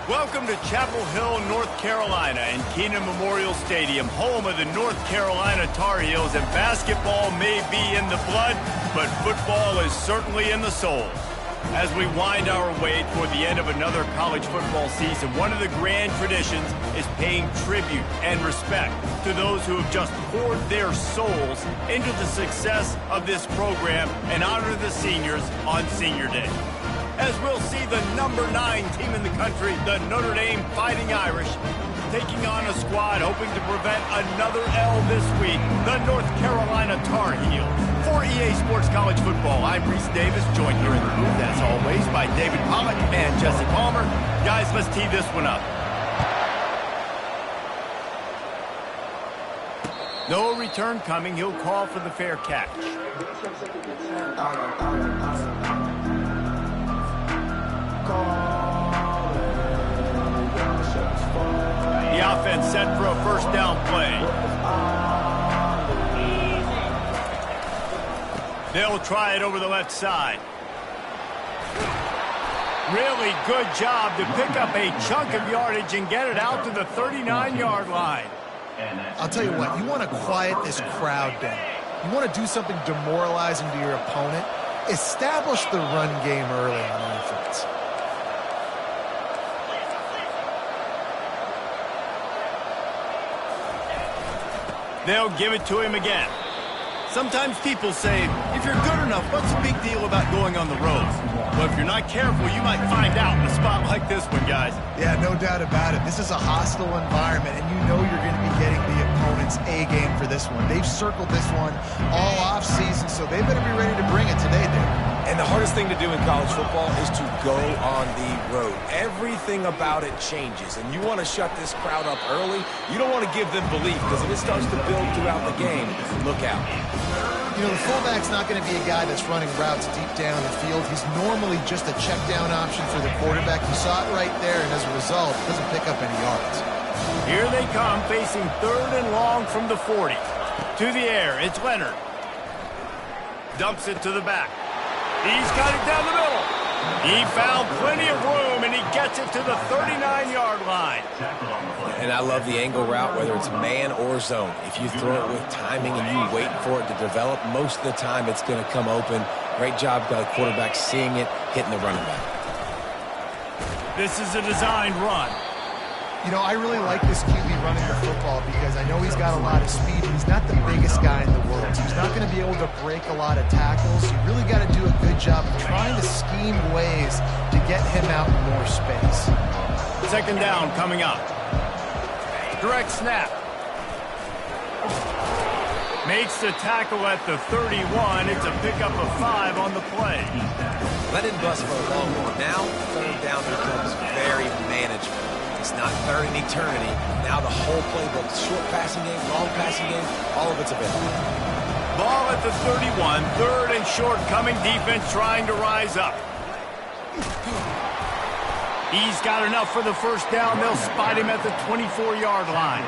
Welcome to Chapel Hill, North Carolina, and Keenan Memorial Stadium, home of the North Carolina Tar Heels. And basketball may be in the blood, but football is certainly in the soul. As we wind our way toward the end of another college football season, one of the grand traditions is paying tribute and respect to those who have just poured their souls into the success of this program and honor the seniors on Senior Day. As we'll see the number 9 team in the country, the Notre Dame Fighting Irish, taking on a squad hoping to prevent another L this week, the North Carolina Tar Heels. For EA Sports College Football, I'm Reese Davis, joined here in the booth, as always, by David Pollack and Jesse Palmer. Guys, let's tee this one up. No return coming. He'll call for the fair catch. The offense set for a first down play. They'll try it over the left side. Really good job to pick up a chunk of yardage and get it out to the 39-yard line. I'll tell you what, you want to quiet this crowd down. You want to do something demoralizing to your opponent. Establish the run game early on offense. They'll give it to him again. Sometimes people say, if you're good enough, what's the big deal about going on the road? Well, if you're not careful, you might find out in a spot like this one, guys. Yeah, no doubt about it. This is a hostile environment, and you know you're going to be getting the opponent's A game for this one. They've circled this one all off season, so they better be ready to bring it today, dude. And the hardest thing to do in college football is to go on the road. Everything about it changes, and you want to shut this crowd up early. You don't want to give them belief, because if it starts to build throughout the game, look out. You know, the fullback's not going to be a guy that's running routes deep down the field. He's normally just a check down option for the quarterback. You saw it right there, and as a result, doesn't pick up any yards. Here they come, facing 3rd and long from the 40. To the air, it's Leonard. Dumps it to the back. He's got it down the middle. He found plenty of room, and he gets it to the 39-yard line. And I love the angle route, whether it's man or zone. If you throw it with timing and you wait for it to develop, most of the time it's going to come open. Great job by the quarterback seeing it, hitting the running back. This is a designed run. You know, I really like this QB running the football because I know he's got a lot of speed. He's not the biggest guy in the world. So he's not going to be able to break a lot of tackles. You really got to do a good job of trying to scheme ways to get him out in more space. 2nd down coming up. Direct snap. Makes the tackle at the 31. It's a pickup of 5 on the play. Let him bust for a long one. Now, 3rd down becomes very manageable. It's not 3rd in eternity. Now the whole playbook, short passing game, long passing game, all of it's available. Ball at the 31, 3rd and short coming, defense trying to rise up. He's got enough for the first down. They'll spot him at the 24-yard line.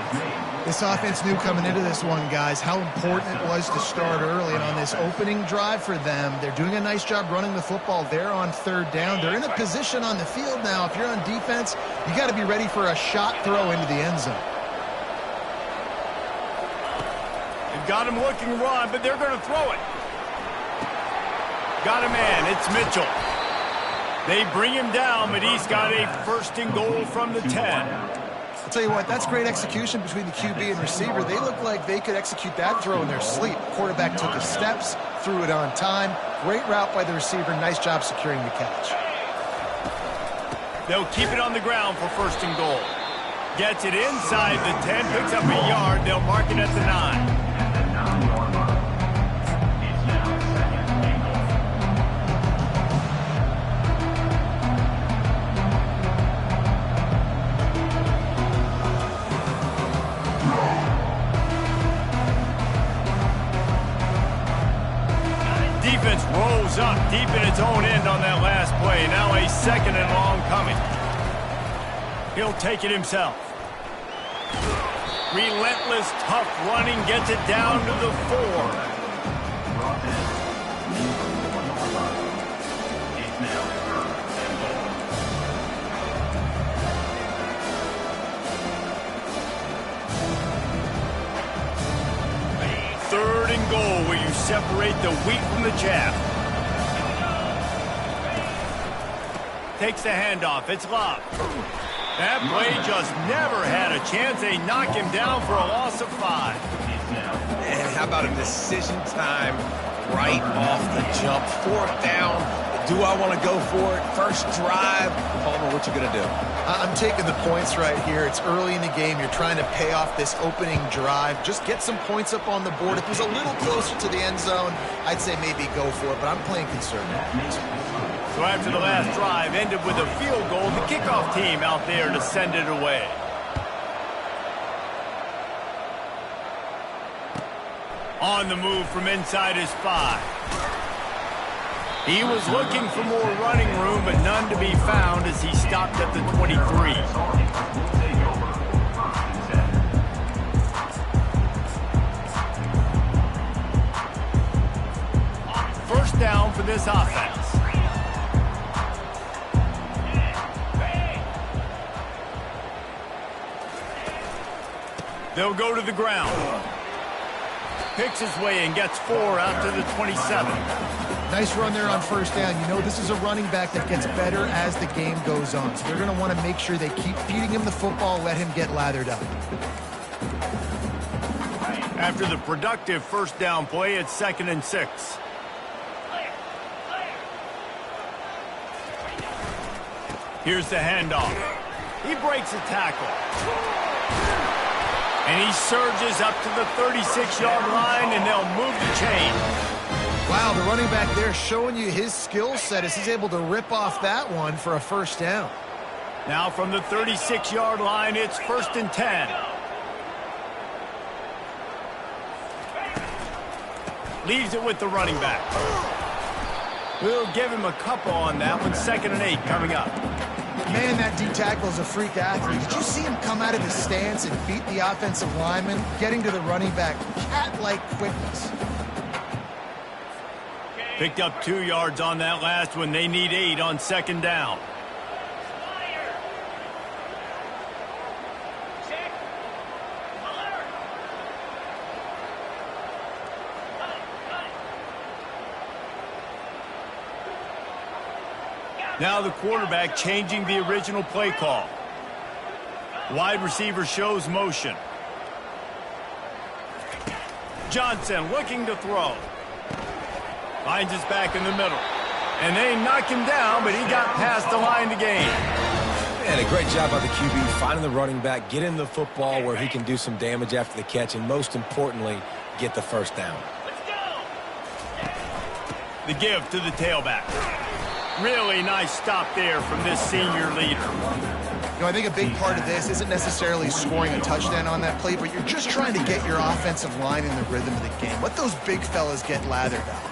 This offense knew coming into this one, guys, how important it was to start early. And on this opening drive for them, they're doing a nice job running the football. They're on 3rd down. They're in a position on the field now. If you're on defense, you got to be ready for a shot throw into the end zone. They've got him looking run, but they're going to throw it. Got a man. It's Mitchell. They bring him down, but he's got a 1st and goal from the 10. I'll tell you what, that's great execution between the QB and receiver. They look like they could execute that throw in their sleep. Quarterback took his steps, threw it on time. Great route by the receiver. Nice job securing the catch. They'll keep it on the ground for 1st and goal. Gets it inside the 10, picks up a yard. They'll mark it at the 9. Defense rolls up deep in its own end on that last play. Now a 2nd and long coming. He'll take it himself. Relentless, tough running gets it down to the 4. separate the wheat from the chaff. Takes the handoff. It's Love. That play just never had a chance. They knock him down for a loss of 5. And how about a decision time right off the jump? 4th down. Do I want to go for it? First drive. Palmer, what you going to do? I'm taking the points right here. It's early in the game. You're trying to pay off this opening drive. Just get some points up on the board. If it was a little closer to the end zone, I'd say maybe go for it, but I'm playing conservative. So after the last drive ended with a field goal, the kickoff team out there to send it away. On the move from inside his 5. He was looking for more running room, but none to be found as he stopped at the 23. First down for this offense. They'll go to the ground. Picks his way and gets 4 out to the 27. Nice run there on first down. You know, this is a running back that gets better as the game goes on. So they're going to want to make sure they keep feeding him the football, let him get lathered up. After the productive first down play, it's 2nd and 6. Here's the handoff. He breaks a tackle. And he surges up to the 36-yard line, and they'll move the chain. Wow, the running back there showing you his skill set as he's able to rip off that one for a first down. Now from the 36-yard line, it's 1st and 10. Leaves it with the running back. We'll give him a couple on that one. 2nd and 8 coming up. Man, that D-tackle is a freak athlete. Did you see him come out of his stance and beat the offensive lineman, getting to the running back? Cat-like quickness. Picked up 2 yards on that last one. They need 8 on 2nd down. Now the quarterback changing the original play call. Wide receiver shows motion. Johnson looking to throw. Finds his back in the middle. And they knock him down, but he got past the line to gain. Man, a great job by the QB finding the running back, getting the football where he can do some damage after the catch, and most importantly, get the first down. The give to the tailback. Really nice stop there from this senior leader. You know, I think a big part of this isn't necessarily scoring a touchdown on that play, but you're just trying to get your offensive line in the rhythm of the game. Let those big fellas get lathered up.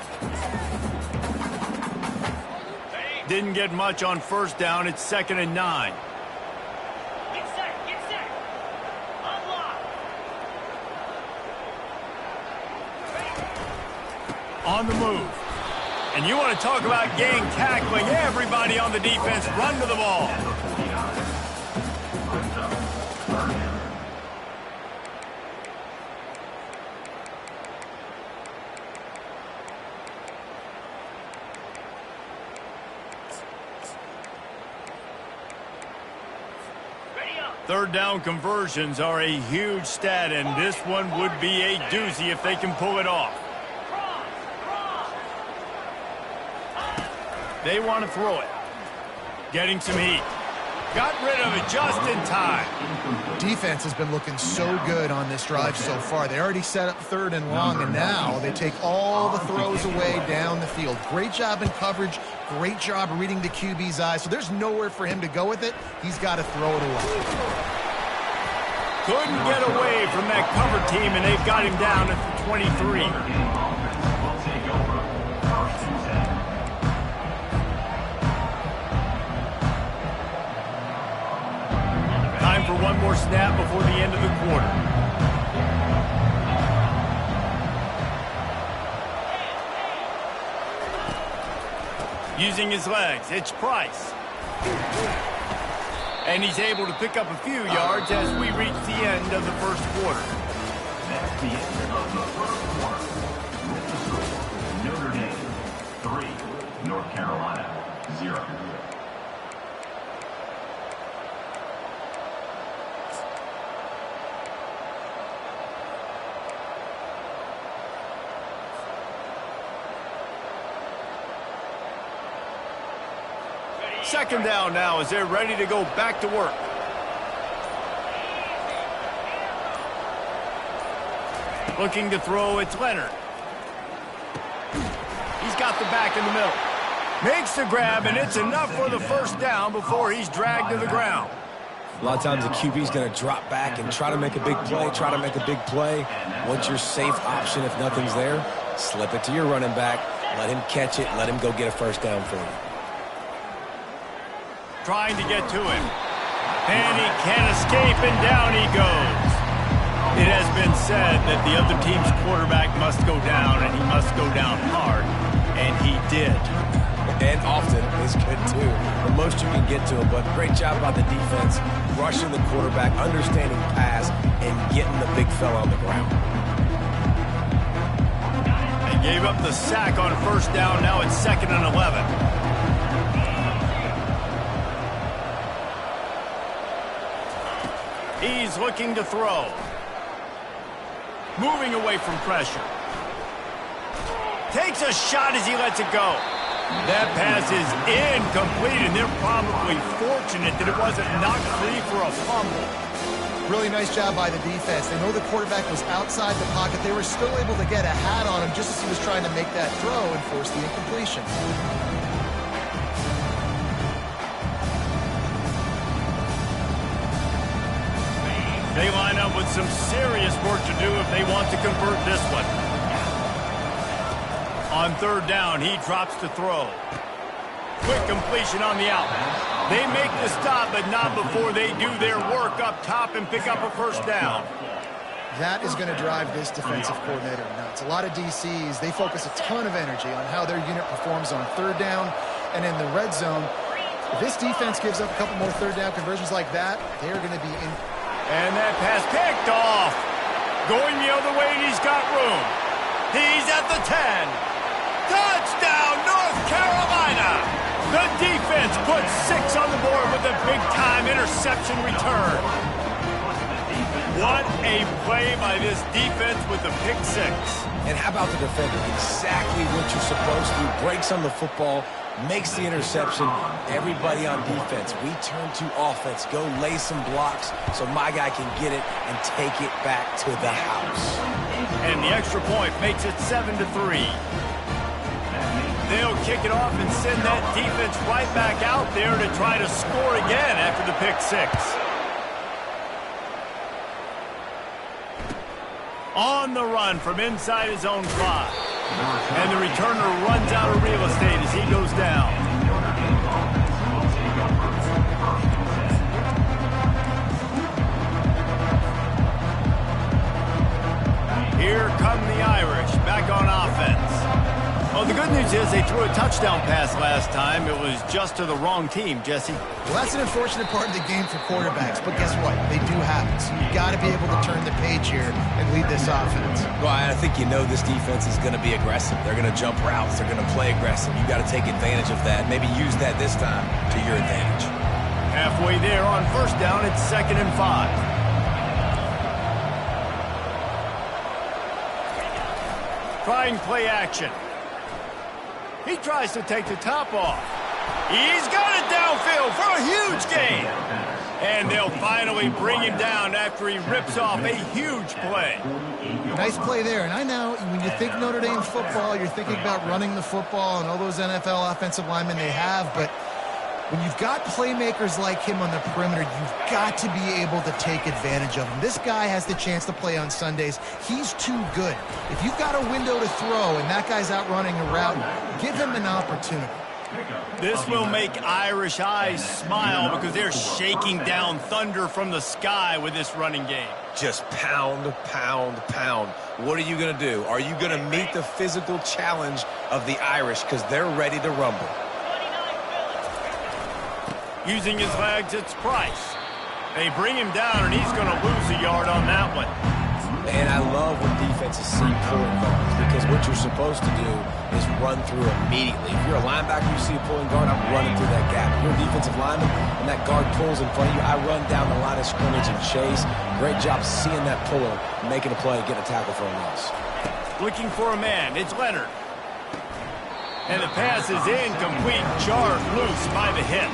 Didn't get much on first down. It's 2nd and 9. Get set, get set. Unlock. On the move. And you want to talk about gang tackling. Everybody on the defense run to the ball. Third down conversions are a huge stat, and this one would be a doozy if they can pull it off. They want to throw it. Getting some heat. Got rid of it just in time. Defense has been looking so good on this drive so far. They already set up 3rd and long, and now they take all the throws away down the field. Great job in coverage. Great job reading the QB's eyes. So there's nowhere for him to go with it. He's got to throw it away. Couldn't get away from that cover team, and they've got him down at the 23. Time for one more snap before the end of the quarter. Using his legs, it's Price. And he's able to pick up a few yards as we reach the end of the first quarter. North Carolina, 0. Second down now as they're ready to go back to work. Looking to throw, it's Leonard. He's got the back in the middle. Makes the grab, and it's enough for the first down before he's dragged to the ground. A lot of times the QB's going to drop back and try to make a big play, Once your safe option, if nothing's there, slip it to your running back. Let him catch it. Let him go get a first down for you. Trying to get to him. And he can't escape, and down he goes. It has been said that the other team's quarterback must go down, and he must go down hard. And he did. And often is good, too. The most you can get to him, but great job by the defense, rushing the quarterback, understanding pass, and getting the big fella on the ground. They gave up the sack on first down. Now it's 2nd and 11. He's looking to throw. Moving away from pressure. Takes a shot as he lets it go. That pass is incomplete, and they're probably fortunate that it wasn't knocked free for a fumble. Really nice job by the defense. They know the quarterback was outside the pocket. They were still able to get a hat on him just as he was trying to make that throw and force the incompletion. They line up with some serious work to do if they want to convert this one. On third down, he drops to throw. Quick completion on the out. They make the stop, but not before they do their work up top and pick up a first down. That is going to drive this defensive coordinator nuts. A lot of DCs, they focus a ton of energy on how their unit performs on third down and in the red zone. If this defense gives up a couple more third down conversions like that, they're going to be in. And that pass picked off. Going the other way, and he's got room. He's at the 10. Touchdown, North Carolina! The defense puts 6 on the board with a big-time interception return. What a play by this defense with the pick 6. And how about the defender? Exactly what you're supposed to do. Breaks on the football, makes the interception. Everybody on defense, we turn to offense. Go lay some blocks so my guy can get it and take it back to the house. And the extra point makes it 7-3. They'll kick it off and send that defense right back out there to try to score again after the pick 6. On the run from inside his own 5. And the returner runs out of real estate as he goes down. Here come the Irish back on offense. Well, the good news is they threw a touchdown pass last time. It was just to the wrong team, Jesse. Well, that's an unfortunate part of the game for quarterbacks, but guess what? They do happen. So you've got to be able to turn the page here and lead this offense. Well, I think you know this defense is going to be aggressive. They're going to jump routes. They're going to play aggressive. You've got to take advantage of that. Maybe use that this time to your advantage. Halfway there on first down, it's 2nd and 5. Trying play action. He tries to take the top off. He's got it downfield for a huge gain. And they'll finally bring him down after he rips off a huge play. Nice play there. And I know when you think Notre Dame football, you're thinking about running the football and all those NFL offensive linemen they have. But when you've got playmakers like him on the perimeter, you've got to be able to take advantage of him. This guy has the chance to play on Sundays. He's too good. If you've got a window to throw and that guy's out running a route, give him an opportunity. This will make Irish eyes smile because they're shaking down thunder from the sky with this running game. Just pound, pound, pound. What are you going to do? Are you going to meet the physical challenge of the Irish because they're ready to rumble? Using his legs, it's Price. They bring him down, and he's going to lose a yard on that one. And I love when defenses see pulling guards because what you're supposed to do is run through immediately. If you're a linebacker, you see a pulling guard, I'm running through that gap. If you're a defensive lineman and that guard pulls in front of you, I run down the line of scrimmage and chase. Great job seeing that puller, making a play, getting a tackle for a loss. Looking for a man. It's Leonard. And the pass is incomplete. Jarred loose by the hit.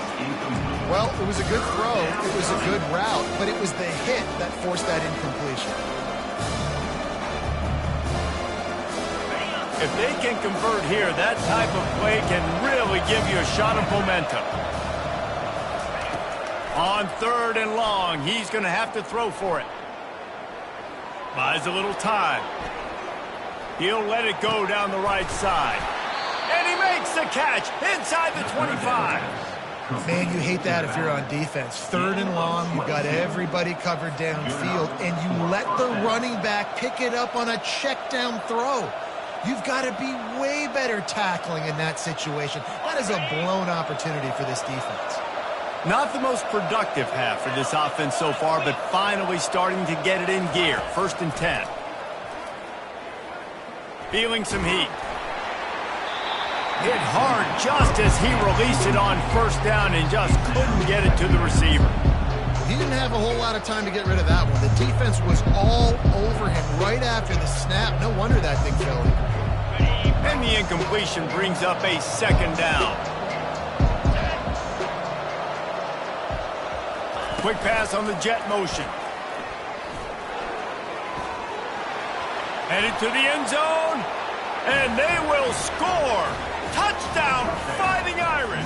Well, it was a good throw. It was a good route, but it was the hit that forced that incompletion. If they can convert here, that type of play can really give you a shot of momentum. On 3rd and long, he's going to have to throw for it. Buys a little time. He'll let it go down the right side. And he makes the catch inside the 25. Man, you hate that if you're on defense. 3rd and long, you've got everybody covered downfield, and you let the running back pick it up on a check down throw. You've got to be way better tackling in that situation. That is a blown opportunity for this defense. Not the most productive half for this offense so far, but finally starting to get it in gear. 1st and 10. Feeling some heat. Hit hard just as he released it on 1st down and just couldn't get it to the receiver. He didn't have a whole lot of time to get rid of that one. The defense was all over him right after the snap. No wonder that thing fell in. And the incompletion brings up a 2nd down. Quick pass on the jet motion. Headed to the end zone. And they will score. Touchdown, Fighting Irish.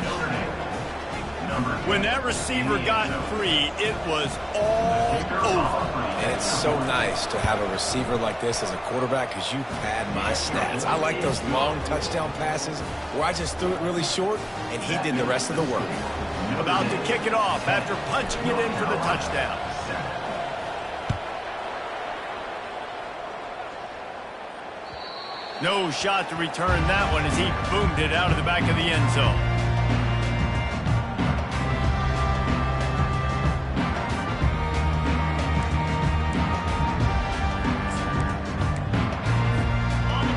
When that receiver got free, it was all over. And it's so nice to have a receiver like this as a quarterback because you pad my stats. I like those long touchdown passes where I just threw it really short and he did the rest of the work. About to kick it off after punching it in for the touchdown. No shot to return that one as he boomed it out of the back of the end zone.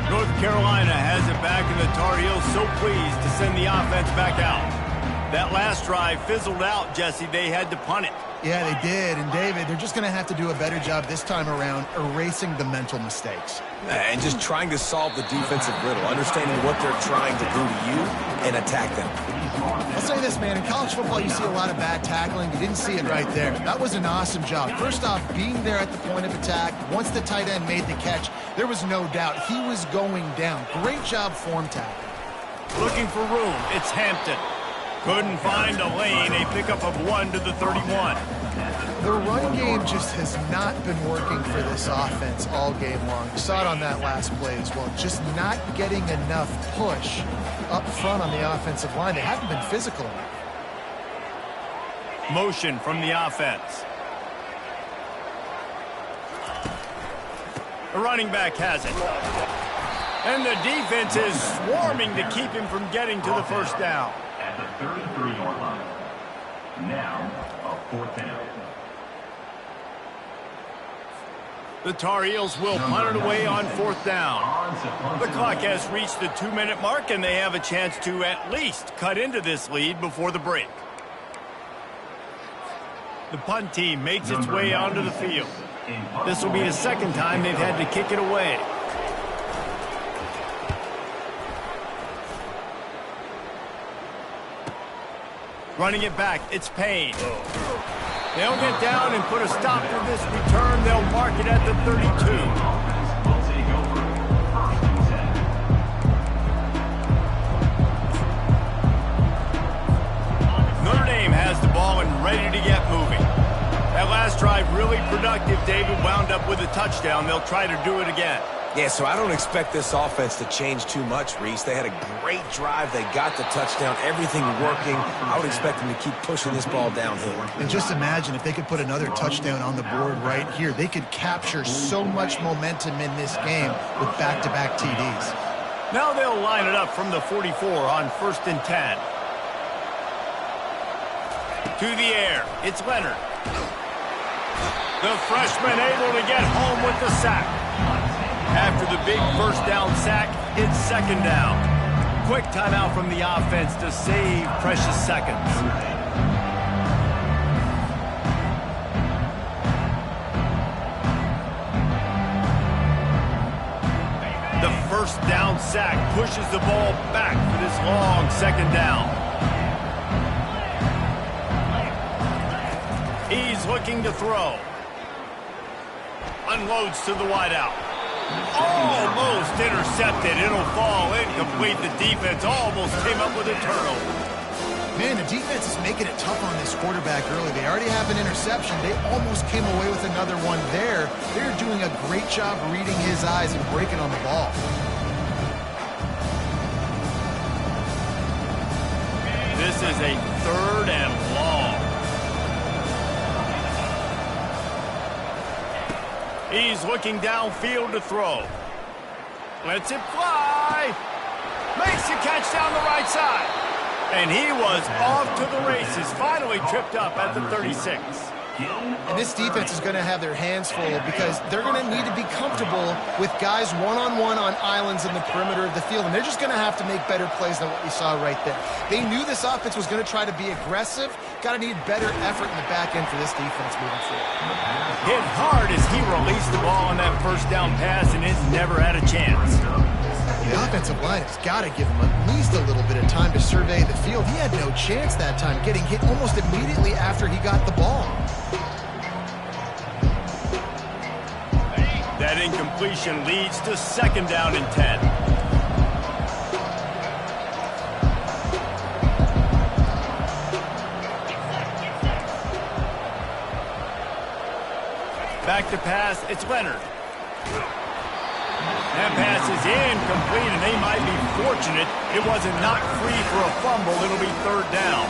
North Carolina has it back, and the Tar Heels so pleased to send the offense back out. That last drive fizzled out, Jesse. They had to punt it. Yeah, they did. And, David, they're just going to have to do a better job this time around erasing the mental mistakes. And just trying to solve the defensive riddle, understanding what they're trying to do to you and attack them. I'll say this, man. In college football, you see a lot of bad tackling. You didn't see it right there. That was an awesome job. First off, being there at the point of attack. Once the tight end made the catch, there was no doubt he was going down. Great job form tackling. Looking for room. It's Hampton. Couldn't find a lane. A pickup of 1 to the 31. The run game just has not been working for this offense all game long. You saw it on that last play as well. Just not getting enough push up front on the offensive line. They haven't been physical enough. Motion from the offense. The running back has it. And the defense is swarming to keep him from getting to the 1st down. At the 33-yard line. Now, a 4th down. The Tar Heels will punt it away on 4th down. The clock has reached the 2-minute mark, and they have a chance to at least cut into this lead before the break. The punt team makes its way onto the field. This will be the 2nd time they've had to kick it away. Running it back, it's Payne. They'll get down and put a stop to this return. They'll mark it at the 32. Notre Dame has the ball and ready to get moving. That last drive really productive. David wound up with a touchdown. They'll try to do it again. Yeah, so I don't expect this offense to change too much, Reese. They had a great drive. They got the touchdown. Everything working. I would expect them to keep pushing this ball downhill. And just imagine if they could put another touchdown on the board right here. They could capture so much momentum in this game with back-to-back TDs. Now they'll line it up from the 44 on 1st and 10. To the air. It's Leonard. The freshman able to get home with the sack. After the big first down sack, it's second down. Quick timeout from the offense to save precious seconds. The first down sack pushes the ball back for this long second down. He's looking to throw. Unloads to the wideout. Almost intercepted. It'll fall incomplete. The defense almost came up with a turnover. Man, the defense is making it tough on this quarterback early. They already have an interception. They almost came away with another one there. They're doing a great job reading his eyes and breaking on the ball. This is a third and long. He's looking downfield to throw. Lets it fly. Makes a catch down the right side. And he was off to the races. Finally tripped up at the 36. And this defense is going to have their hands full because they're going to need to be comfortable with guys one-on-one on islands in the perimeter of the field. And they're just going to have to make better plays than what we saw right there. They knew this offense was going to try to be aggressive. Got to need better effort in the back end for this defense moving forward. Hit hard as he released the ball on that first down pass, and it's never had a chance. The offensive line has got to give him at least a little bit of time to survey the field. He had no chance that time, getting hit almost immediately after he got the ball. That incompletion leads to second down and 10. Back to pass, it's Leonard. That pass is incomplete, and they might be fortunate it wasn't knocked free for a fumble. It'll be third down.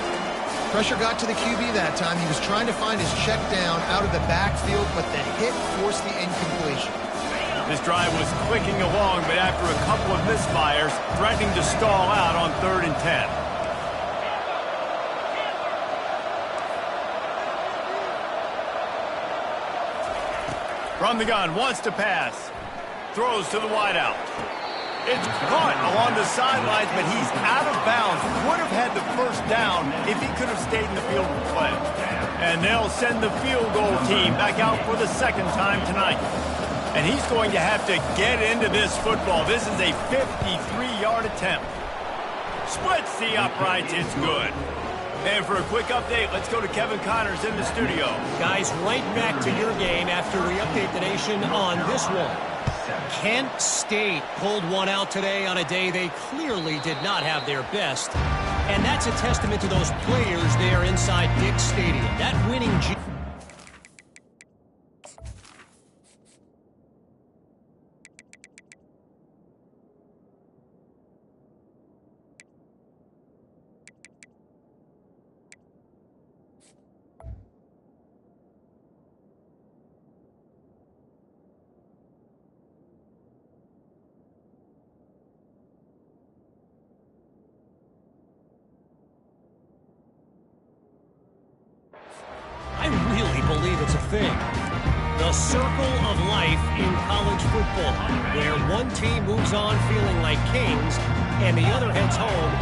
Pressure got to the QB that time. He was trying to find his check down out of the backfield, but the hit forced the incompletion. This drive was clicking along, but after a couple of misfires, threatening to stall out on 3rd and 10. From the gun, wants to pass. Throws to the wideout. It's caught along the sidelines, but he's out of bounds. Would have had the first down if he could have stayed in the field of play. And they'll send the field goal team back out for the second time tonight. And he's going to have to get into this football. This is a 53-yard attempt. Splits the uprights. It's good. And for a quick update, let's go to Kevin Connors in the studio. Guys, right back to your game after we update the nation on this one. Kent State pulled one out today on a day they clearly did not have their best. And that's a testament to those players there inside Dick's Stadium. That winning... I really believe it's a thing. The circle of life in college football, where one team moves on feeling like kings, and the other heads home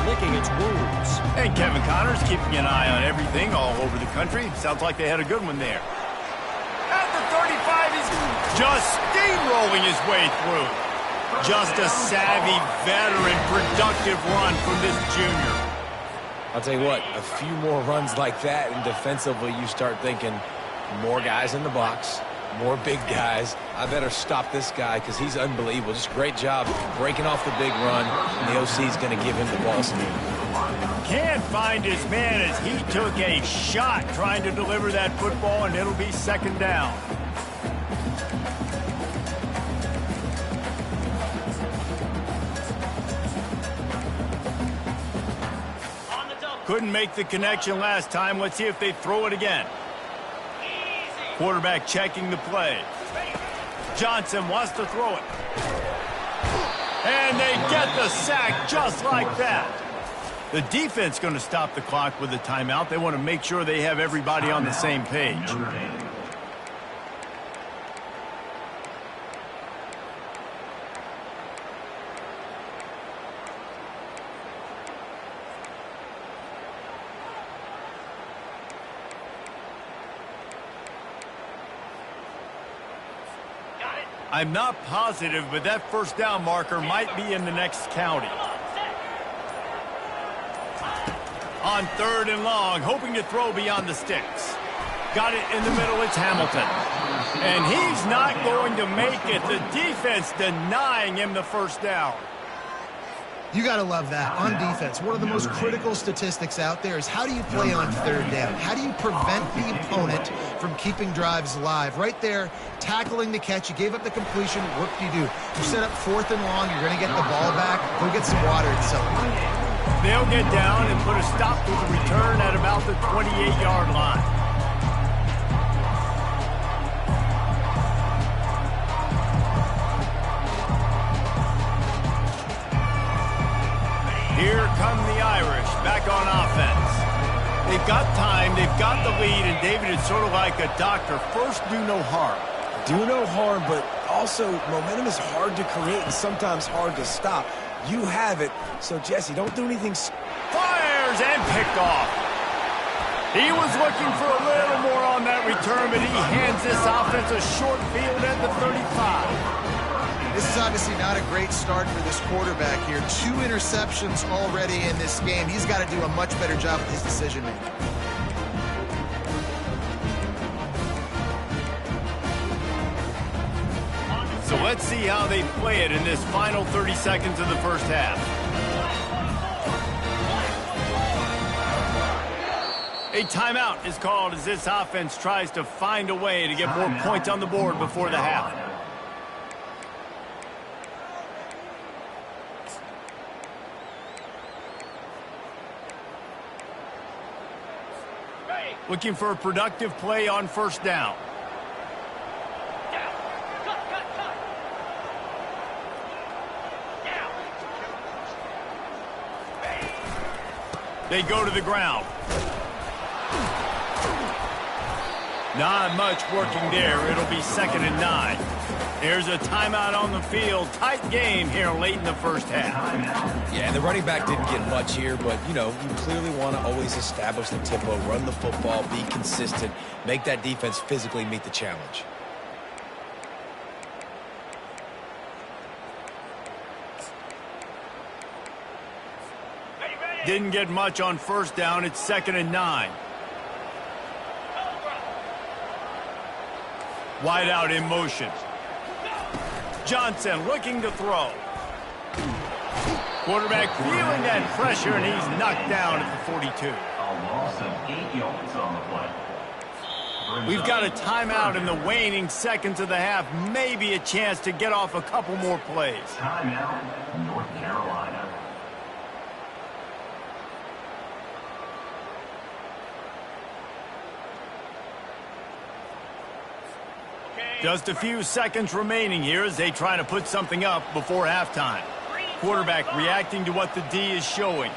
licking its wounds. And Kevin Connors keeping an eye on everything all over the country. Sounds like they had a good one there. At the 35, he's just steamrolling his way through. Just a savvy, veteran, productive run from this junior. I'll tell you what, a few more runs like that, and defensively you start thinking more guys in the box, more big guys. I better stop this guy because he's unbelievable. Just great job breaking off the big run, and the OC is going to give him the ball speed. Can't find his man as he took a shot trying to deliver that football, and it'll be second down. Couldn't make the connection last time. Let's see if they throw it again. Quarterback checking the play. Johnson wants to throw it. And they get the sack just like that. The defense going to stop the clock with a timeout. They want to make sure they have everybody on the same page. I'm not positive, but that first down marker might be in the next county. On 3rd and long, hoping to throw beyond the sticks. Got it in the middle, it's Hamilton. And he's not going to make it. The defense denying him the first down. You got to love that. On defense, one of the most critical statistics out there is how do you play on 3rd down? How do you prevent the opponent from keeping drives alive? Right there, tackling the catch. You gave up the completion. What do? You set up 4th and long. You're going to get the ball back. Go get some water and celebrate. They'll get down and put a stop to the return at about the 28-yard line. Here come the Irish, back on offense. They've got time, they've got the lead, and David, it's sort of like a doctor. First, do no harm. Do no harm, but also momentum is hard to create and sometimes hard to stop. You have it, so Jesse, don't do anything. Fires and picked off. He was looking for a little more on that return, but he hands this offense a short field at the 35. This is obviously not a great start for this quarterback here. 2 interceptions already in this game. He's got to do a much better job with his decision-making. So let's see how they play it in this final 30 seconds of the first half. A timeout is called as this offense tries to find a way to get more points on the board before the half. Looking for a productive play on first down. They go to the ground. Not much working there. It'll be 2nd and 9. There's a timeout on the field. Tight game here late in the first half. Yeah, and the running back didn't get much here, but, you clearly want to always establish the tempo, run the football, be consistent, make that defense physically meet the challenge. Didn't get much on first down. It's 2nd and 9. Wide out in motion. Johnson looking to throw. Quarterback feeling that pressure, and he's knocked down at the 42. A loss of 8 yards on the play. We've got a timeout in the waning seconds of the half. Maybe a chance to get off a couple more plays. Timeout, North Carolina. Just a few seconds remaining here as they try to put something up before halftime. Quarterback reacting to what the D is showing.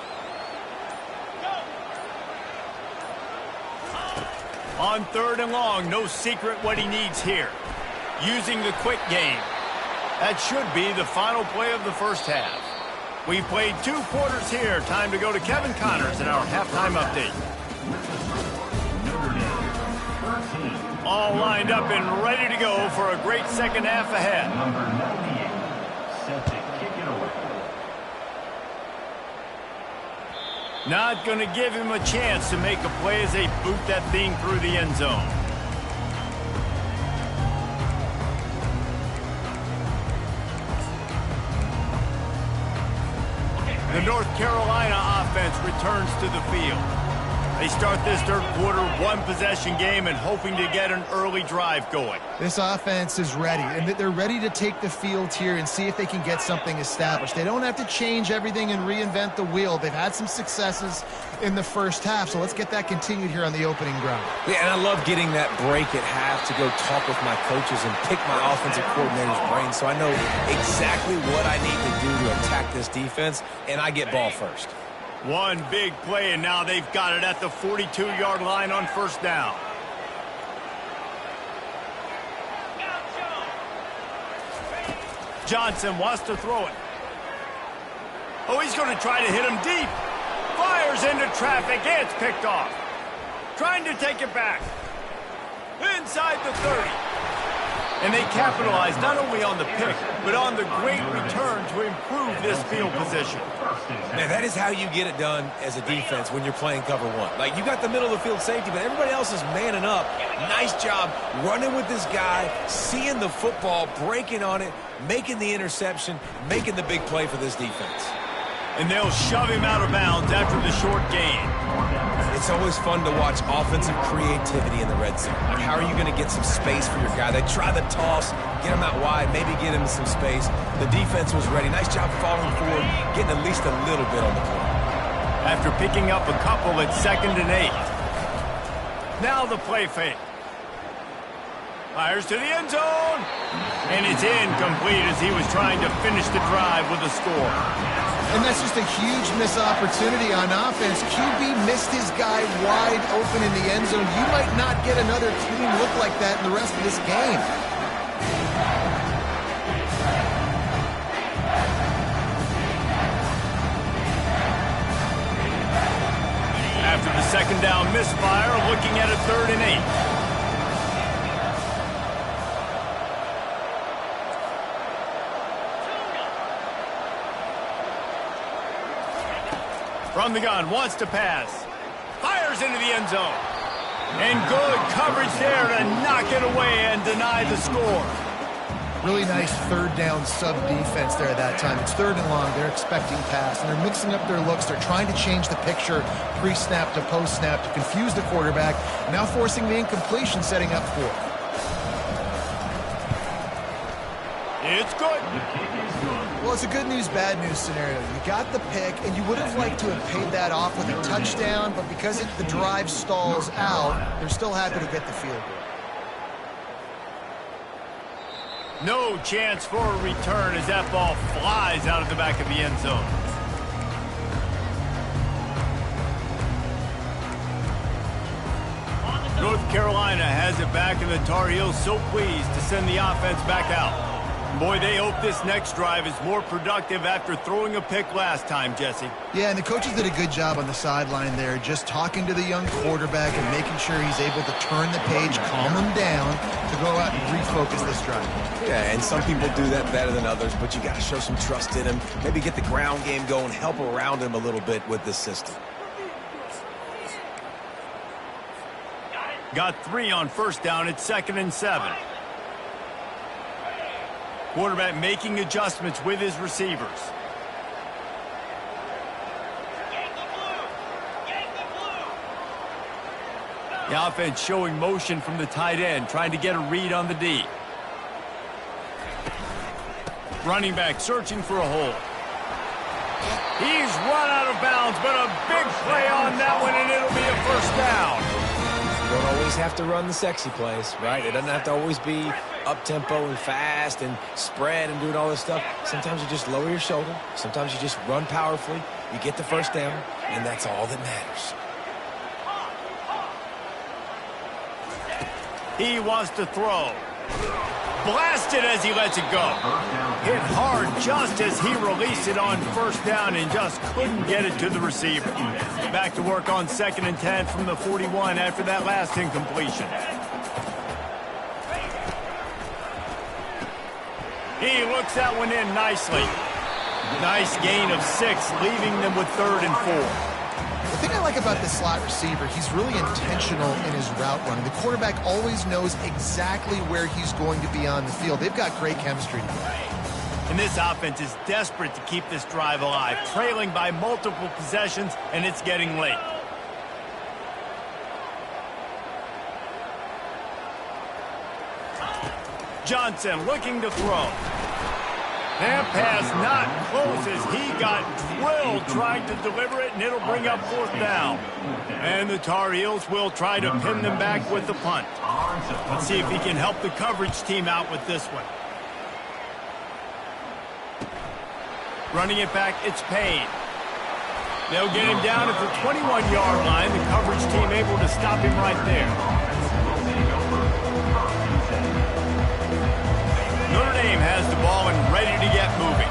On 3rd and long, no secret what he needs here. Using the quick game. That should be the final play of the first half. We've played 2 quarters here. Time to go to Kevin Connors in our halftime update. All lined up and ready to go for a great second half ahead. Number 98, set to kick it away. Not going to give him a chance to make a play as they boot that thing through the end zone. The North Carolina offense returns to the field. They start this 3rd quarter 1-possession game and hoping to get an early drive going. This offense is ready, and they're ready to take the field here and see if they can get something established. They don't have to change everything and reinvent the wheel. They've had some successes in the first half, so let's get that continued here on the opening drive. Yeah, and I love getting that break at half to go talk with my coaches and pick my offensive coordinator's brain so I know exactly what I need to do to attack this defense, and I get ball first. One big play, and now they've got it at the 42-yard line on first down. Johnson wants to throw it. Oh, he's going to try to hit him deep. Fires into traffic. It's picked off. Trying to take it back. Inside the 30. And they capitalized not only on the pick, but on the great return to improve this field position. Man, that is how you get it done as a defense when you're playing cover one. Like, you got the middle of the field safety, but everybody else is manning up. Nice job running with this guy, seeing the football, breaking on it, making the interception, making the big play for this defense. And they'll shove him out of bounds after the short gain. It's always fun to watch offensive creativity in the red zone. Like, how are you going to get some space for your guy? They try the toss, get him out wide, maybe get him some space. The defense was ready. Nice job falling forward, getting at least a little bit on the play. After picking up a couple at 2nd and 8. Now the play fake. Fires to the end zone. And it's incomplete as he was trying to finish the drive with a score. And that's just a huge missed opportunity on offense. QB missed his guy wide open in the end zone. You might not get another clean look like that in the rest of this game. After the 2nd down misfire, looking at a 3rd and 8. From the gun, wants to pass. Fires into the end zone. And good coverage there to knock it away and deny the score. Really nice 3rd down sub-defense there at that time. It's 3rd and long. They're expecting pass, and they're mixing up their looks. They're trying to change the picture pre-snap to post-snap to confuse the quarterback, now forcing the incompletion, setting up 4th. It's good. Well, it's a good news, bad news scenario. You got the pick, and you would have liked to have paid that off with a touchdown, but because the drive stalls out, they're still happy to get the field goal. No chance for a return as that ball flies out of the back of the end zone. North Carolina has it back, and the Tar Heels so pleased to send the offense back out. Boy, they hope this next drive is more productive after throwing a pick last time, Jesse. Yeah, and the coaches did a good job on the sideline there, just talking to the young quarterback and making sure he's able to turn the page, calm him down, to go out and refocus this drive. Yeah, and some people do that better than others, but you got to show some trust in him, maybe get the ground game going, help around him a little bit with this system. Got 3 on 1st down at 2nd and 7. Quarterback making adjustments with his receivers. The offense showing motion from the tight end, trying to get a read on the D. Running back searching for a hole. He's run out of bounds, but a big play on that one, and it'll be a 1st down. You don't always have to run the sexy plays, right? It doesn't have to always be up-tempo and fast and spread and doing all this stuff. Sometimes you just lower your shoulder. Sometimes you just run powerfully. You get the 1st down, and that's all that matters. He wants to throw. Blasted as he lets it go. Hit hard just as he released it on 1st down and just couldn't get it to the receiver. Back to work on 2nd and 10 from the 41 after that last incompletion. He looks that one in nicely. Nice gain of 6, leaving them with 3rd and 4. The thing I like about this slot receiver, he's really intentional in his route running. The quarterback always knows exactly where he's going to be on the field. They've got great chemistry together. And this offense is desperate to keep this drive alive, trailing by multiple possessions, and it's getting late. Johnson looking to throw. That pass not close as he got drilled trying to deliver it, and it'll bring up 4th down. And the Tar Heels will try to pin them back with the punt. Let's see if he can help the coverage team out with this one. Running it back, it's Payne. They'll get him down at the 21-yard line. The coverage team able to stop him right there. Notre Dame has the ball and ready to get moving.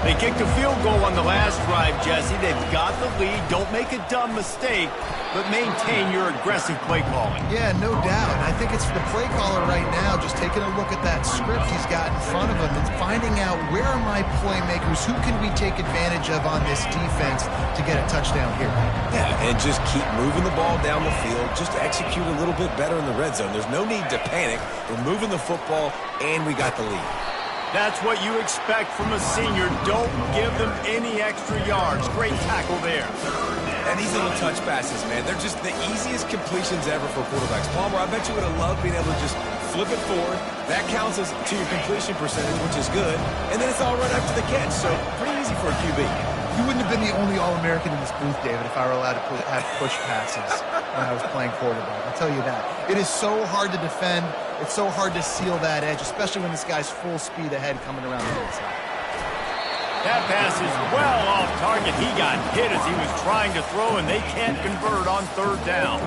They kicked a field goal on the last drive, Jesse. They've got the lead. Don't make a dumb mistake, but maintain your aggressive play calling. Yeah, no doubt. I think it's the play caller right now just taking a look at that script he's got in front of him and finding out where are my playmakers, who can we take advantage of on this defense to get a touchdown here. Yeah, and just keep moving the ball down the field. Just execute a little bit better in the red zone. There's no need to panic. We're moving the football, and we got the lead. That's what you expect from a senior. Don't give them any extra yards. Great tackle there. And these little touch passes, man, they're just the easiest completions ever for quarterbacks. Palmer, I bet you would have loved being able to just flip it forward. That counts as to your completion percentage, which is good. And then it's all right after the catch, so pretty easy for a QB. You wouldn't have been the only All-American in this booth, David, if I were allowed to have push passes when I was playing quarterback. I'll tell you that. It is so hard to defend. It's so hard to seal that edge, especially when this guy's full speed ahead coming around the inside. That pass is well off target. He got hit as he was trying to throw, and they can't convert on third down.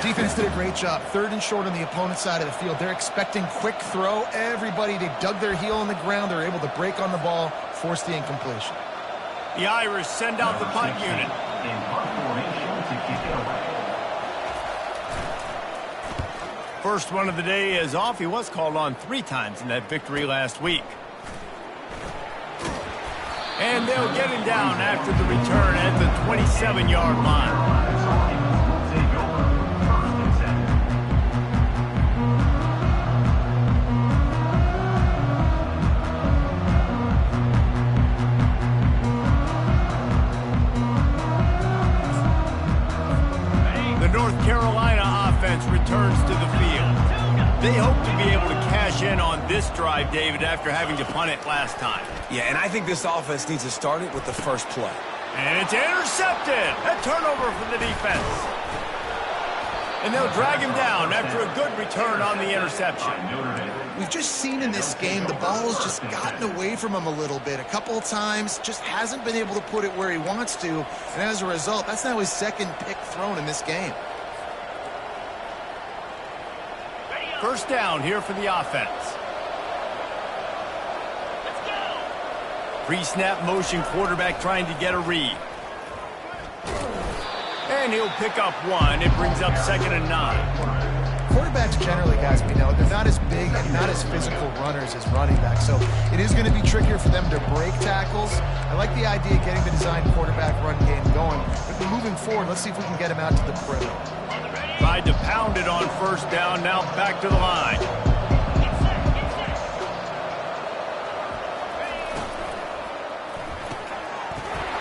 Defense did a great job. Third and short on the opponent's side of the field. They're expecting quick throw. Everybody, they dug their heel in the ground. They're able to break on the ball, force the incompletion. The Irish send out the punt unit. In punt formation to kick it away. First one of the day is off. He was called on 3 times in that victory last week. And they'll get him down after the return at the 27-yard line. North Carolina offense returns to the field. They hope to be able to cash in on this drive, David, after having to punt it last time. Yeah, and I think this offense needs to start it with the first play. And it's intercepted. A turnover for the defense. And they'll drag him down after a good return on the interception. We've just seen in this game the ball's just gotten away from him a little bit. A couple of times, just hasn't been able to put it where he wants to. And as a result, that's now his second pick thrown in this game. First down here for the offense. Let's go. Pre-snap motion quarterback trying to get a read. And he'll pick up 1. It brings up 2nd and 9. Quarterbacks generally, guys, we know, they're not as big and not as physical runners as running backs. So it is going to be trickier for them to break tackles. I like the idea of getting the design quarterback run game going. But moving forward, let's see if we can get him out to the perimeter. Tried to pound it on first down. Now back to the line.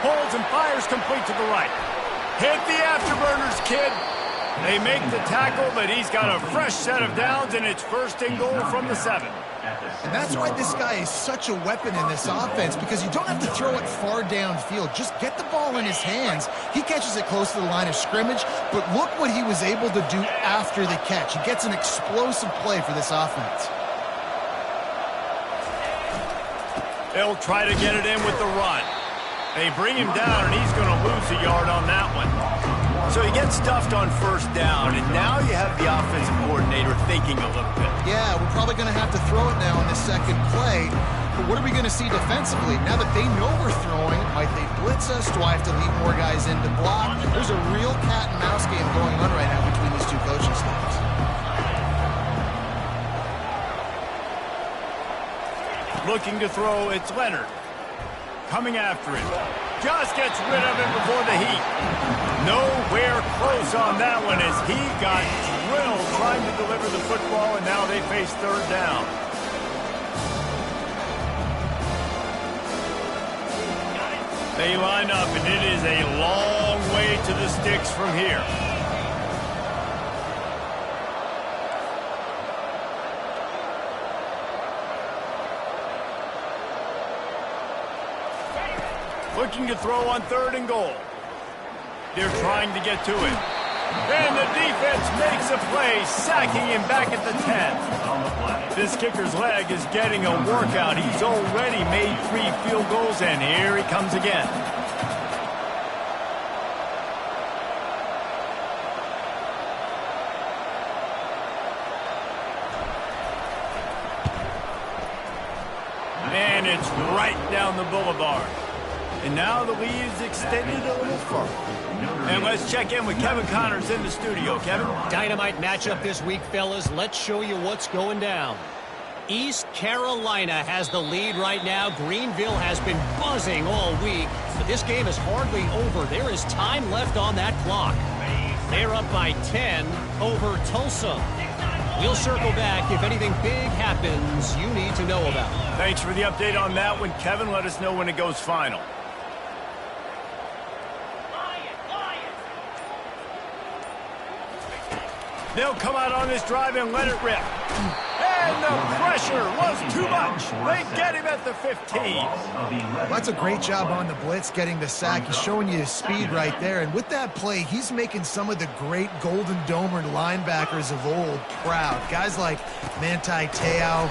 Holds and fires complete to the right. Hit the afterburners, kid. They make the tackle, but he's got a fresh set of downs, and it's 1st and goal from the 7. And that's why this guy is such a weapon in this offense, because you don't have to throw it far downfield. Just get the ball in his hands. He catches it close to the line of scrimmage, but look what he was able to do after the catch. He gets an explosive play for this offense. They'll try to get it in with the run. They bring him down, and he's going to lose a yard on that one. So he gets stuffed on first down, and now you have the offensive coordinator thinking a little bit. Yeah, we're probably going to have to throw it now on this second play. But what are we going to see defensively? Now that they know we're throwing, might they blitz us? Do I have to leave more guys in to block? There's a real cat and mouse game going on right now between these two coaching staffs. Looking to throw, it's Leonard. Coming after him. Just gets rid of him before the heat. Nowhere close on that one as he got drilled trying to deliver the football, and now they face third down. They line up, and it is a long way to the sticks from here. Looking to throw on 3rd and goal. They're trying to get to it. And the defense makes a play, sacking him back at the 10. This kicker's leg is getting a workout. He's already made 3 field goals, and here he comes again. And it's right down the boulevard. And now the lead is extended a little further. And let's check in with Kevin Connors in the studio. Kevin? Dynamite matchup this week, fellas. Let's show you what's going down. East Carolina has the lead right now. Greenville has been buzzing all week, but this game is hardly over. There is time left on that clock. They're up by 10 over Tulsa. We'll circle back if anything big happens you need to know about. Thanks for the update on that one, Kevin. Let us know when it goes final. They'll come out on this drive and let it rip. And the pressure was too much. They get him at the 15. That's a great job on the blitz, getting the sack. He's showing you his speed right there. And with that play, he's making some of the great Golden Domer linebackers of old proud. Guys like Manti Te'o,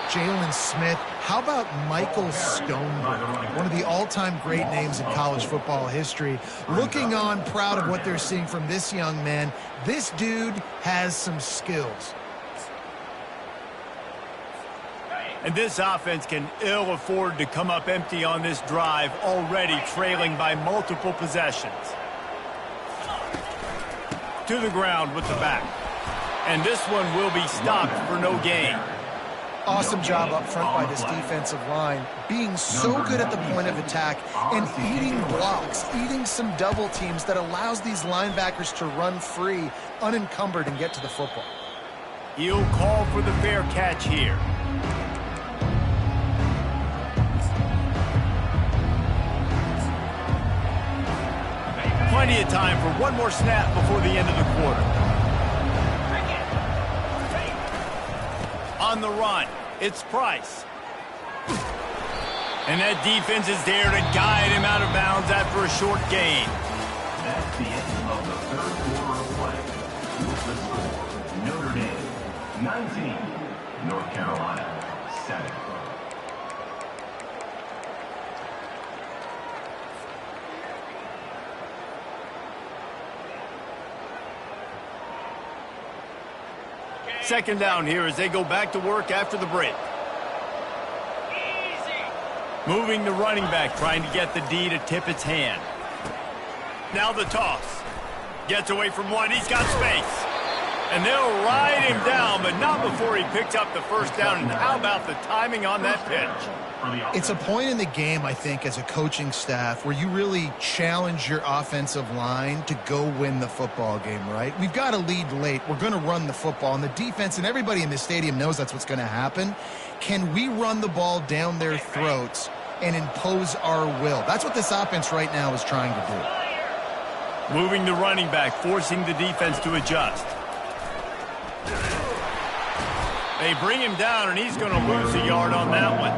Jalen Smith. How about Michael Stonebrook, one of the all-time great names in college football history? Looking on, proud of what they're seeing from this young man. This dude has some skills. And this offense can ill afford to come up empty on this drive, already trailing by multiple possessions. To the ground with the back. And this one will be stopped for no gain. Awesome job up front by this defensive line, being so good at the point of attack and eating blocks, eating some double teams that allows these linebackers to run free, unencumbered, and get to the football. He'll call for the fair catch here. Plenty of time for one more snap before the end of the quarter. On the run, it's Price. And that defense is there to guide him out of bounds after a short gain. That's the end of the third quarter of play. With the score, Notre Dame 19, North Carolina 7. Second down here as they go back to work after the break. Moving the running back, trying to get the D to tip its hand. Now the toss. Gets away from one. He's got space. And they'll ride him down, but not before he picks up the first down. And how about the timing on that pitch? It's a point in the game, I think, as a coaching staff where you really challenge your offensive line to go win the football game, right? We've got to lead late. We're going to run the football. And the defense and everybody in the stadium knows that's what's going to happen. Can we run the ball down their throats and impose our will? That's what this offense right now is trying to do. Moving the running back, forcing the defense to adjust. They bring him down, and he's going to lose a yard on that one.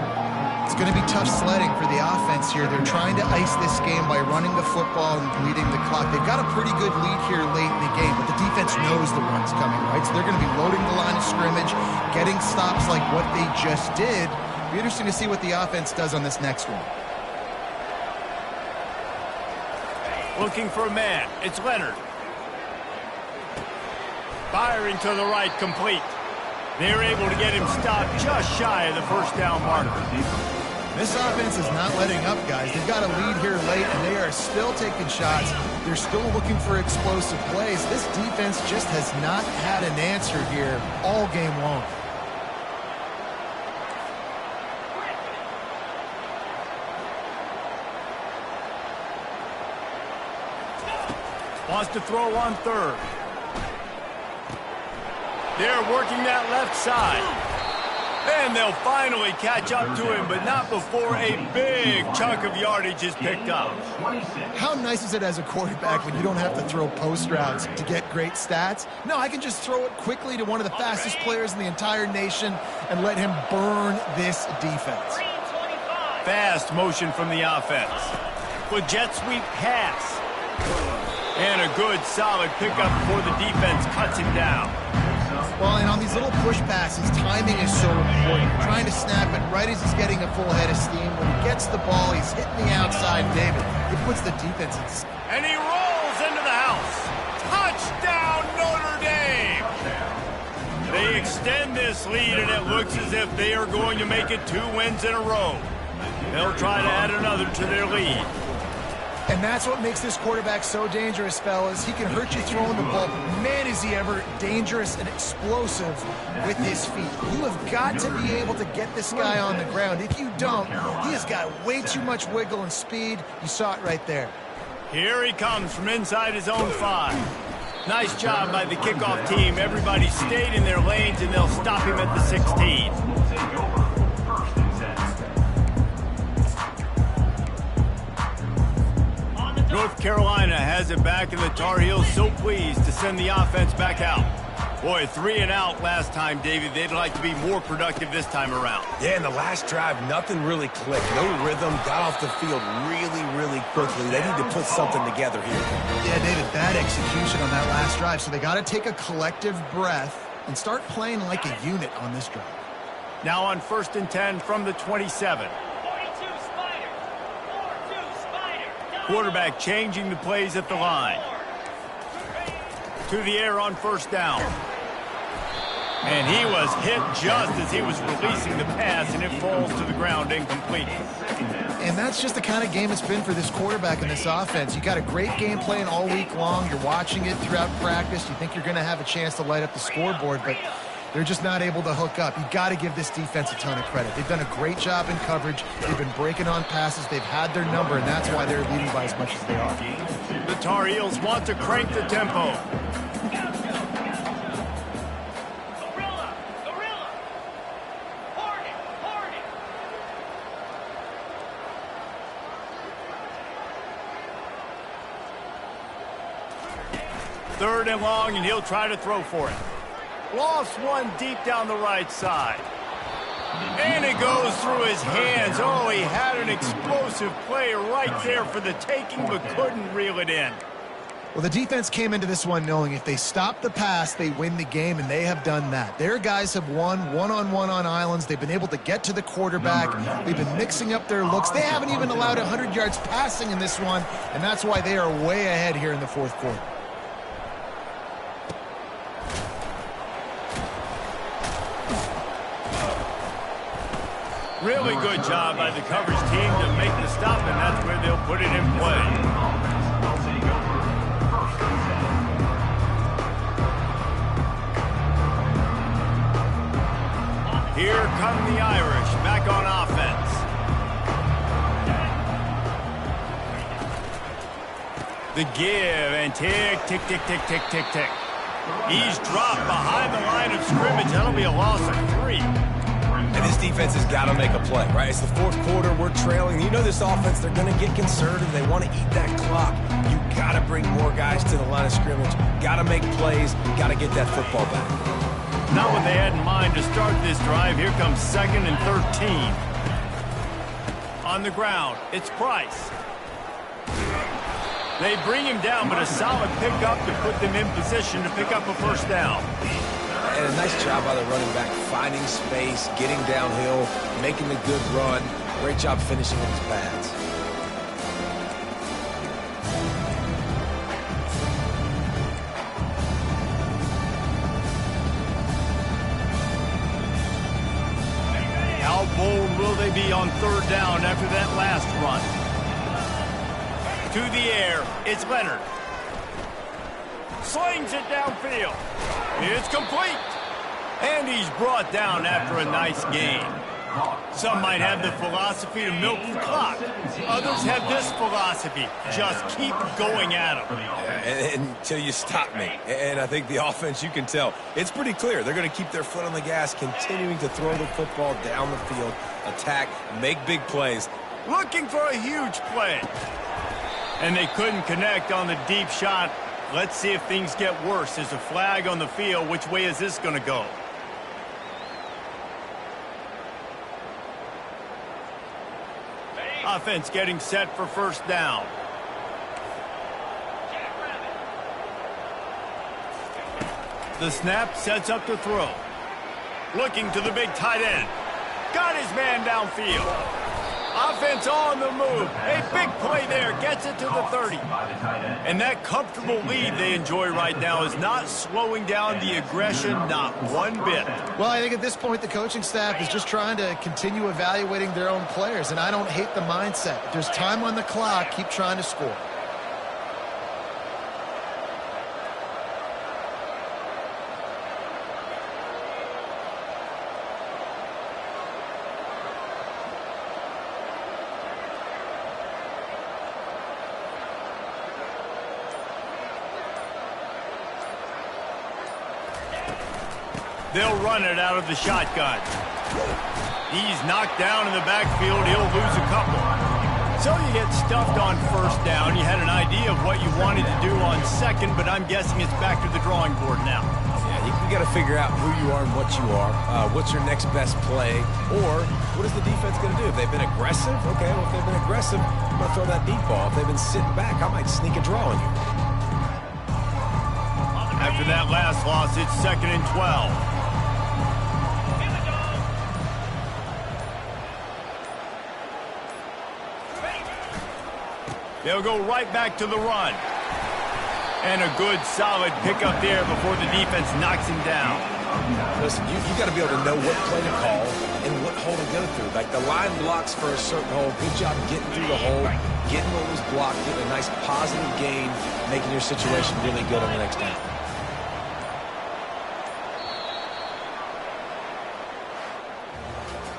It's going to be tough sledding for the offense here. They're trying to ice this game by running the football and bleeding the clock. They've got a pretty good lead here late in the game, but the defense knows the run's coming, right? So they're going to be loading the line of scrimmage, getting stops like what they just did. It'll be interesting to see what the offense does on this next one. Looking for a man. It's Leonard. Firing to the right, complete. They're able to get him stopped just shy of the first down marker. This offense is not letting up, guys. They've got a lead here late, and they are still taking shots. They're still looking for explosive plays. This defense just has not had an answer here all game long. Wants to throw on third. They're working that left side. And they'll finally catch up to him, but not before a big chunk of yardage is picked up. How nice is it as a quarterback when you don't have to throw post routes to get great stats? No, I can just throw it quickly to one of the fastest players in the entire nation and let him burn this defense. Fast motion from the offense. With jet sweep pass. And a good, solid pickup before the defense cuts him down. Well, and on these little push passes, timing is so important. Trying to snap it right as he's getting a full head of steam. When he gets the ball, he's hitting the outside, David. It puts the defense in. And he rolls into the house. Touchdown, Notre Dame! They extend this lead, and it looks as if they are going to make it 2 wins in a row. They'll try to add another to their lead. And that's what makes this quarterback so dangerous, fellas. He can hurt you throwing the ball. Man, is he ever dangerous and explosive with his feet. You have got to be able to get this guy on the ground. If you don't, he has got way too much wiggle and speed. You saw it right there. Here he comes from inside his own 5. Nice job by the kickoff team. Everybody stayed in their lanes, and they'll stop him at the 16. North Carolina has it back, and the Tar Heels so pleased to send the offense back out. Boy, 3 and out last time, David. They'd like to be more productive this time around. Yeah, in the last drive, nothing really clicked. No rhythm, got off the field really quickly. They need to put something together here. Yeah, David, bad execution on that last drive, so they got to take a collective breath and start playing like a unit on this drive. Now on 1st and 10 from the 27. Quarterback changing the plays at the line. To the air on 1st down. And he was hit just as he was releasing the pass, and it falls to the ground incomplete. And that's just the kind of game it's been for this quarterback in this offense. You got a great game plan all week long. You're watching it throughout practice. You think you're going to have a chance to light up the scoreboard, but they're just not able to hook up. You got to give this defense a ton of credit. They've done a great job in coverage. They've been breaking on passes. They've had their number, and that's why they're leading by as much as they are. The Tar Heels want to crank the tempo. Third and long, and he'll try to throw for it. Lost one deep down the right side. And it goes through his hands. Oh, he had an explosive play right there for the taking, but couldn't reel it in. Well, the defense came into this one knowing if they stop the pass, they win the game, and they have done that. Their guys have won one-on-one on islands. They've been able to get to the quarterback. They've been mixing up their looks. They haven't even allowed 100 yards passing in this one, and that's why they are way ahead here in the 4th quarter. Really good job by the coverage team to make the stop, and that's where they'll put it in play. Here come the Irish back on offense. The give and tick, tick, tick, tick, tick, tick, tick. He's dropped behind the line of scrimmage. That'll be a loss of 3. And this defense has got to make a play, right? It's the 4th quarter. We're trailing. You know this offense, they're going to get conservative. They want to eat that clock. You got to bring more guys to the line of scrimmage. Got to make plays. Got to get that football back. Not what they had in mind to start this drive. Here comes 2nd and 13. On the ground, it's Price. They bring him down, but a solid pickup to put them in position to pick up a 1st down. And a nice job by the running back, finding space, getting downhill, making the good run. Great job finishing with his pads. How bold will they be on 3rd down after that last run? To the air, it's Leonard. Slings it downfield. It's complete. And he's brought down after a nice gain. Some might have the philosophy to milk the clock. Others have this philosophy. Just keep going at them. Yeah, until you stop me. And I think the offense, you can tell, it's pretty clear. They're going to keep their foot on the gas, continuing to throw the football down the field, attack, make big plays. Looking for a huge play. And they couldn't connect on the deep shot. Let's see if things get worse. There's a flag on the field. Which way is this going to go? Offense getting set for 1st down. The snap sets up to throw. Looking to the big tight end. Got his man downfield. Offense on the move. A big play there. Gets it to the 30. And that comfortable lead they enjoy right now is not slowing down the aggression, not one bit. Well, I think at this point the coaching staff is just trying to continue evaluating their own players, and I don't hate the mindset. If there's time on the clock, keep trying to score. They'll run it out of the shotgun. He's knocked down in the backfield. He'll lose a couple. So you get stuffed on first down. You had an idea of what you wanted to do on second, but I'm guessing it's back to the drawing board now. Yeah, you got to figure out who you are and what you are. What's your next best play? Or what is the defense going to do? If they've been aggressive, okay, well, if they've been aggressive, I'm going to throw that deep ball. If they've been sitting back, I might sneak a draw on you. After that last loss, it's 2nd and 12. They'll go right back to the run. And a good, solid pickup there before the defense knocks him down. Listen, you got to be able to know what play to call and what hole to go through. Like the line blocks for a certain hole. Good job getting through the hole, getting what was blocked, getting a nice positive gain, making your situation really good on the next down.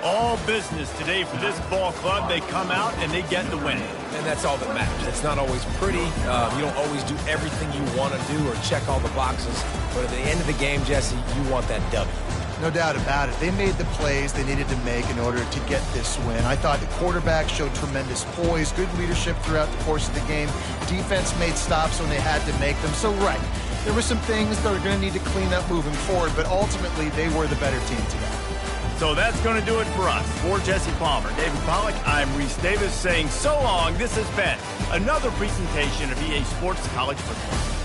All business today for this ball club. They come out and they get the win. And that's all that matters. It's not always pretty. You don't always do everything you want to do or check all the boxes. But at the end of the game, Jesse, you want that W. No doubt about it. They made the plays they needed to make in order to get this win. I thought the quarterback showed tremendous poise, good leadership throughout the course of the game. Defense made stops when they had to make them. So, right, there were some things that are going to need to clean up moving forward, but ultimately they were the better team today. So that's going to do it for us. For Jesse Palmer, David Pollack, I'm Reese Davis saying so long. This has been another presentation of EA Sports College Football.